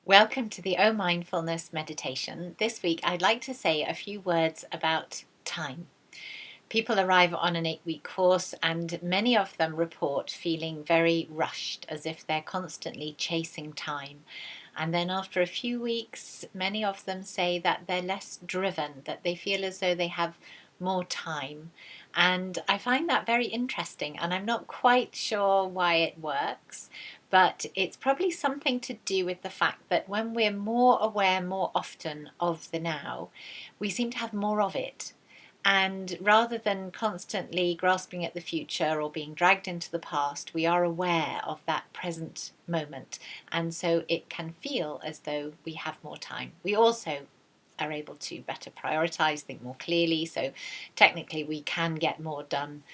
Welcome to the Mindfulness meditation. This week I'd like to say a few words about time. People arrive on an 8-week course and many of them report feeling very rushed, as if they're constantly chasing time. And then after a few weeks, many of them say that they're less driven, that they feel as though they have more time. And I find that very interesting, and I'm not quite sure why it works, but it's probably something to do with the fact that when we're more aware more often of the now, we seem to have more of it. And rather than constantly grasping at the future or being dragged into the past, we are aware of that present moment. And so it can feel as though we have more time. We also are able to better prioritize, think more clearly. So technically, we can get more done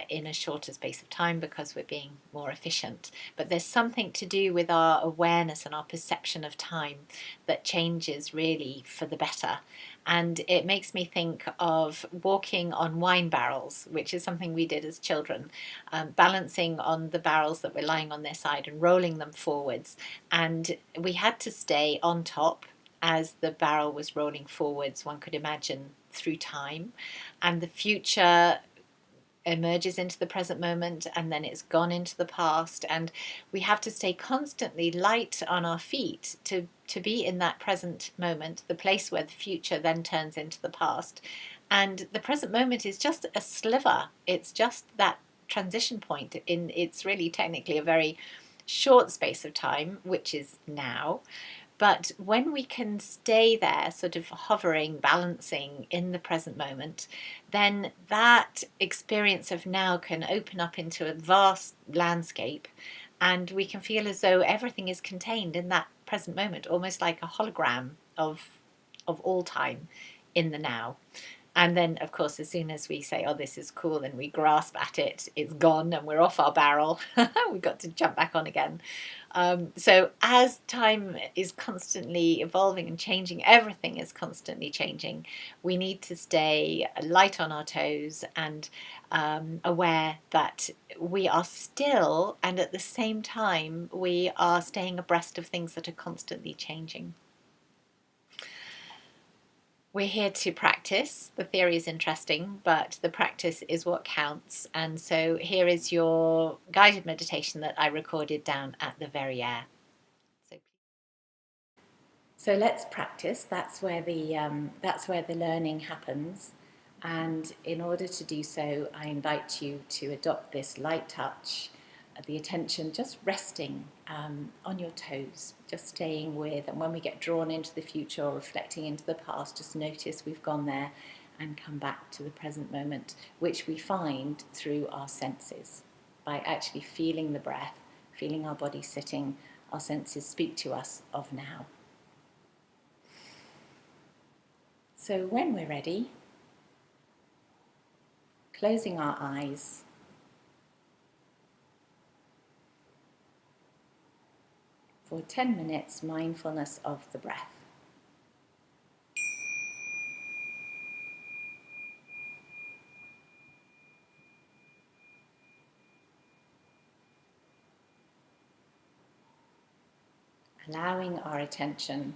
in a shorter space of time because we're being more efficient. But there's something to do with our awareness and our perception of time that changes really for the better. And it makes me think of walking on wine barrels, which is something we did as children, balancing on the barrels that were lying on their side and rolling them forwards. And we had to stay on top as the barrel was rolling forwards, one could imagine, through time. And the future emerges into the present moment and then it's gone into the past, and we have to stay constantly light on our feet to be in that present moment, the place where the future then turns into the past. And the present moment is just a sliver, it's just that transition point in, it's really technically a very short space of time, which is now. But when we can stay there, sort of hovering, balancing in the present moment, then that experience of now can open up into a vast landscape, and we can feel as though everything is contained in that present moment, almost like a hologram of all time in the now. And then, of course, as soon as we say, oh, this is cool, and we grasp at it, it's gone and we're off our barrel. We've got to jump back on again. So as time is constantly evolving and changing, everything is constantly changing, we need to stay light on our toes and aware that we are still, and at the same time, we are staying abreast of things that are constantly changing. We're here to practice. The theory is interesting, but the practice is what counts. And so here is your guided meditation that I recorded down at the Verrières. So let's practice. That's where the learning happens. And in order to do so, I invite you to adopt this light touch, the attention just resting on your toes, just staying with. And when we get drawn into the future or reflecting into the past, just notice we've gone there and come back to the present moment, which we find through our senses, by actually feeling the breath, feeling our body sitting. Our senses speak to us of now. So when we're ready, closing our eyes, for 10 minutes, mindfulness of the breath. Allowing our attention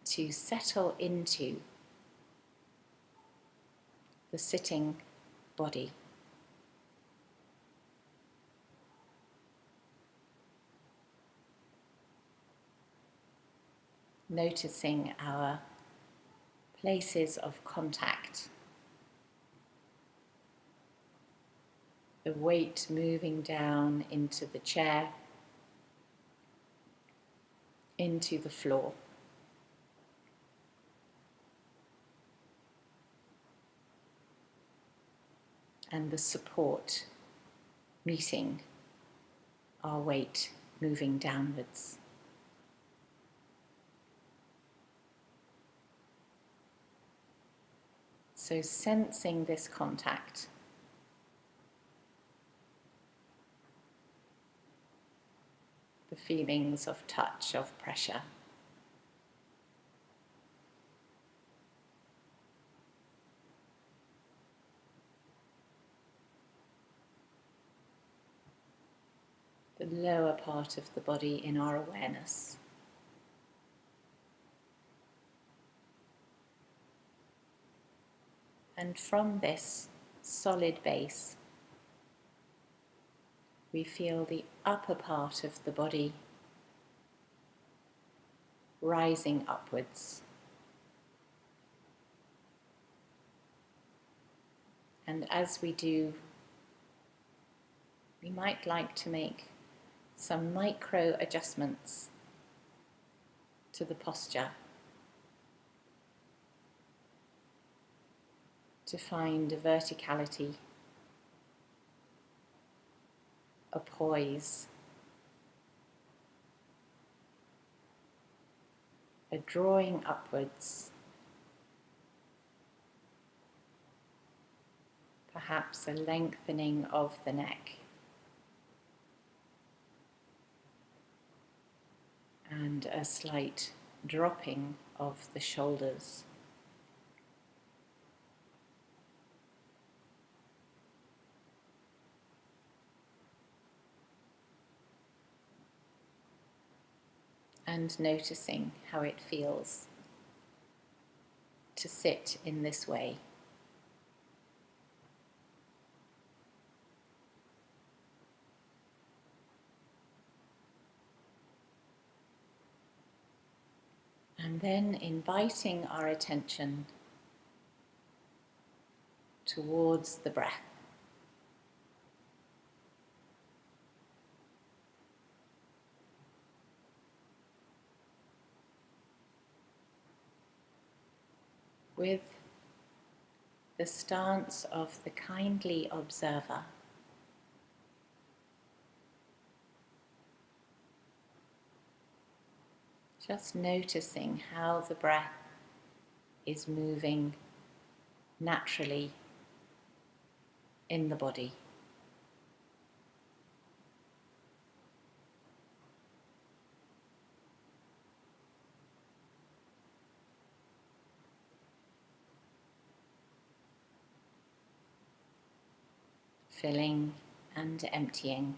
to settle into the sitting body. Noticing our places of contact, the weight moving down into the chair, into the floor. And the support meeting our weight moving downwards. So sensing this contact, the feelings of touch, of pressure. the lower part of the body in our awareness. And from this solid base, we feel the upper part of the body rising upwards. And as we do, we might like to make some micro adjustments to the posture to find a verticality, a poise, a drawing upwards, perhaps a lengthening of the neck, and a slight dropping of the shoulders. And noticing how it feels to sit in this way. And then inviting our attention towards the breath. With the stance of the kindly observer, just noticing how the breath is moving naturally in the body. Filling and emptying.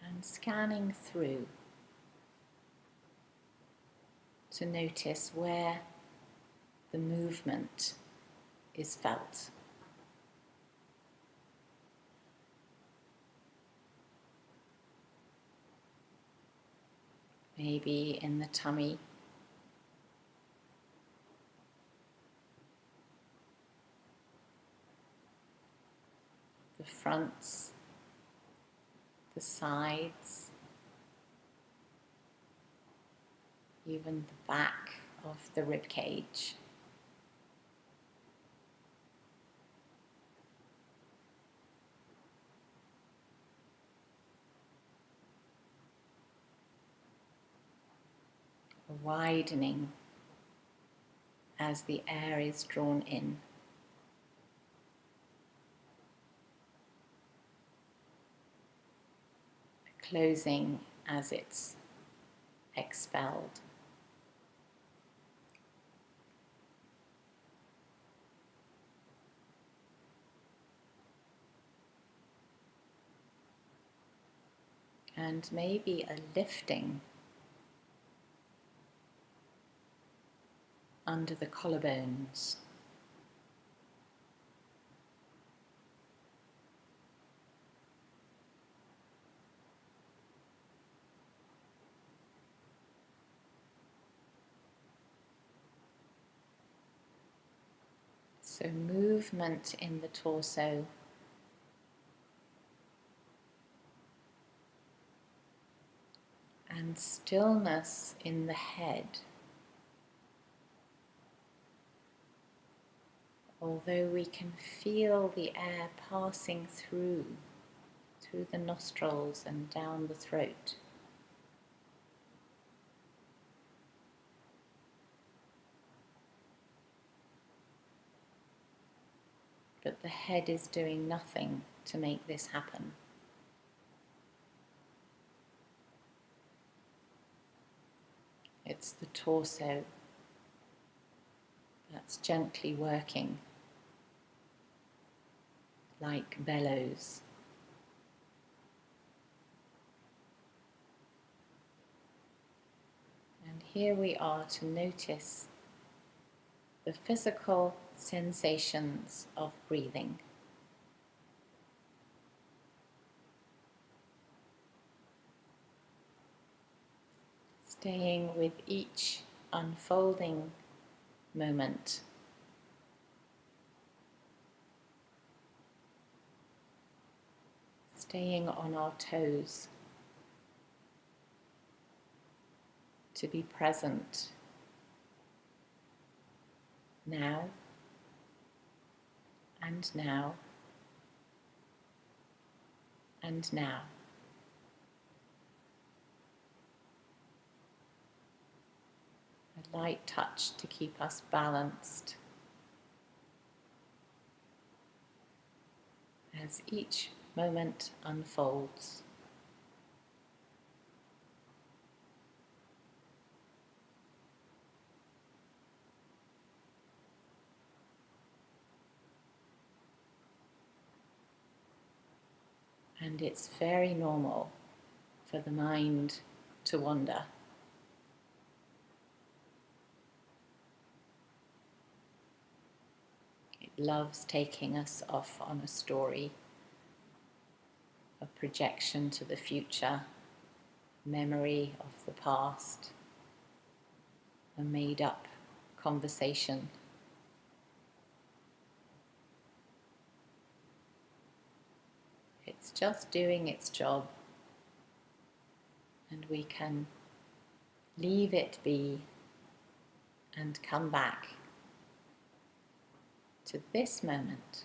And scanning through to notice where the movement is felt. Maybe in the tummy, the fronts, the sides, even the back of the rib cage. A widening as the air is drawn in. A closing as it's expelled. And maybe a lifting under the collarbones. So movement in the torso, and stillness in the head. Although we can feel the air passing through the nostrils and down the throat. But the head is doing nothing to make this happen. It's the torso that's It's gently working like bellows. And here we are to notice the physical sensations of breathing. Staying with each unfolding moment. Staying on our toes. To be present now and now and now. A light touch to keep us balanced as each moment unfolds. And it's very normal for the mind to wander. It loves taking us off on a story, a projection to the future, memory of the past, a made-up conversation. It's just doing its job, and we can leave it be and come back to this moment.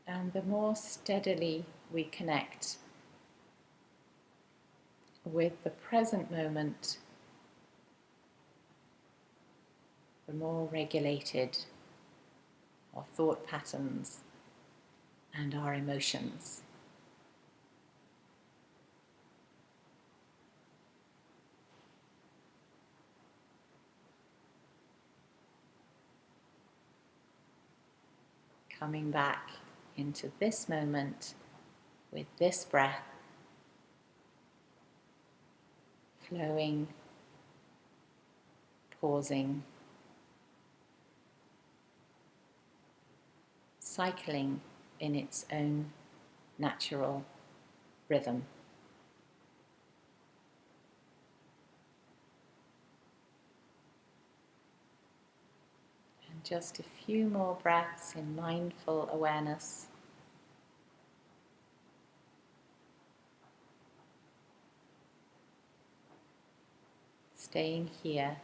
And the more steadily we connect with the present moment, the more regulated our thought patterns and our emotions. Coming back into this moment with this breath, flowing, pausing, cycling in its own natural rhythm. And just a few more breaths in mindful awareness. Staying here.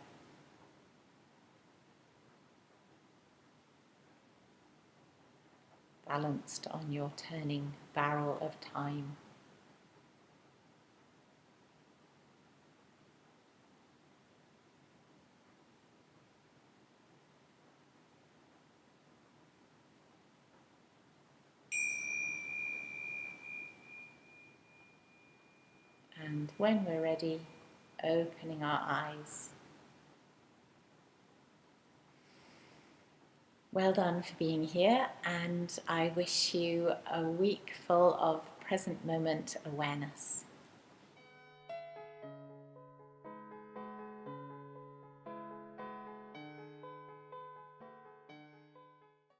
Balanced on your turning barrel of time. And when we're ready, opening our eyes. Well done for being here, and I wish you a week full of present moment awareness.